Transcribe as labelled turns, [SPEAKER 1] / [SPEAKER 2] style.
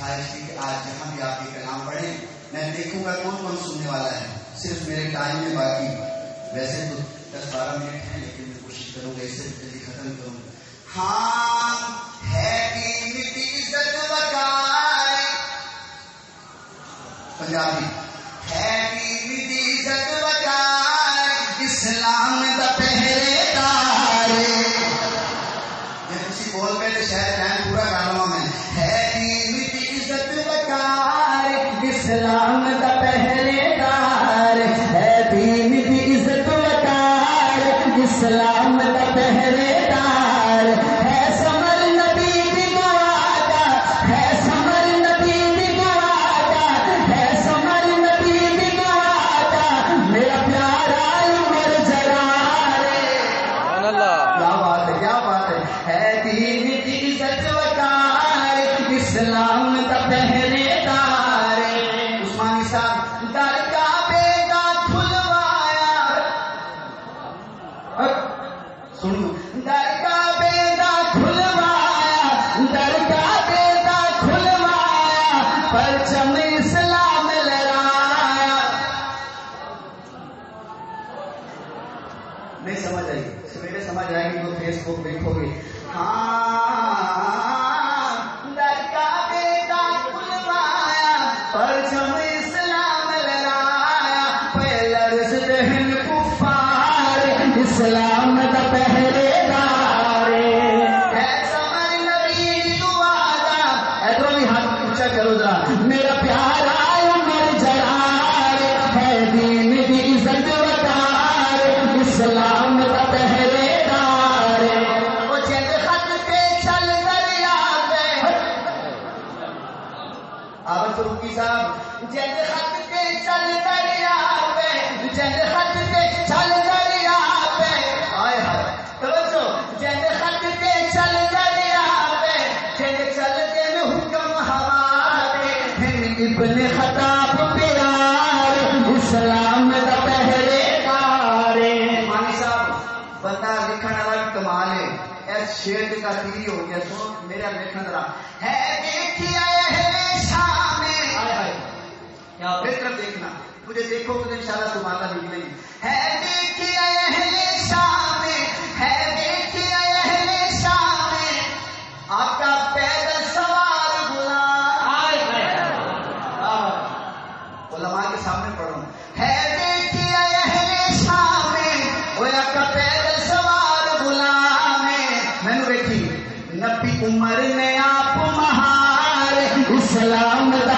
[SPEAKER 1] خواہش تھی کہ آج جہاں بھی آپ کے کلام پڑھیں میں دیکھوں گا کون کون سننے والا ہے. صرف میرے ٹائم میں باقی ویسے تو 10-12 منٹ ہیں لیکن میں کوشش کروں گا اسے جلدی ختم کروں. ہاں ہے قیمتی عزت وقار پنجابی ہے قیمتی عزت وقار اسلام دا پہرے دار. جی تسی بول پہ تو شاید ٹائم پورا کر لوں میں. ہے قیمتی عزت وقار اسلام دا پہرے دار ہے قیمتی عزت وقار اسلام دا پہرے دار ہے سمر نبی دی دعا دا ہے سمر نبی دی دعا دا ہے سمر نبی دی دعا دا میرا پیارا عمر جلال. سبحان اللہ کیا بات ہے کیا بات ہے قیمتی عزت وقار اسلام دا پہرے دار. عثمانی صاحب در کعبے دا کھلوایا سنو در کعبے دا کھلوایا در کعبے دا کھلوایا پرچم اسلام لہرایا. نہیں سمجھ آئی سویرے سمجھ آئے گی تو فیس بک دیکھو گے. ہاں در کعبے دا کھلوایا پرچم اسلام لہرایا پہلا رزق ہن کفار اسلام دا پہرے دار ہے سمر نبی دی دعا دا. ادھر بھی ہاتھ اونچا کرو ذرا. میرا پیارا عمر جلال ہے دین دی عزت وقار اسلام دا پہرے دار. وہ جد خط تے چل دریا پہ آواز روکی صاحب جد خط تے چل دریا پہ جد خط تے چل دریا پہ آئے ہائے توجہ جد خط تے چل دریا پہ جد چل کے میں حکم ہمارے ابن خطاب پیار اسلام دا پہرے دار. مانی صاحب بندہ لکھن والا کمال ہے. اس شیر کا تیری ہو گیا. سنو میرا لکھن ذرا ہے دیکھیا اہل شام کیا بہتر دیکھنا مجھے دیکھو تو انشاءاللہ تمہارا نکلے گی. ہے دیکھیا اہل شام ہے دیکھیا اہل شام آقا پیدل سوار غلام. علماء کے سامنے پڑھو. ہے دیکھیا اہل شام وہ آقا پیدل سوار غلام. میں نے دیکھی نبی عمر نے آپ مہار اسلام دا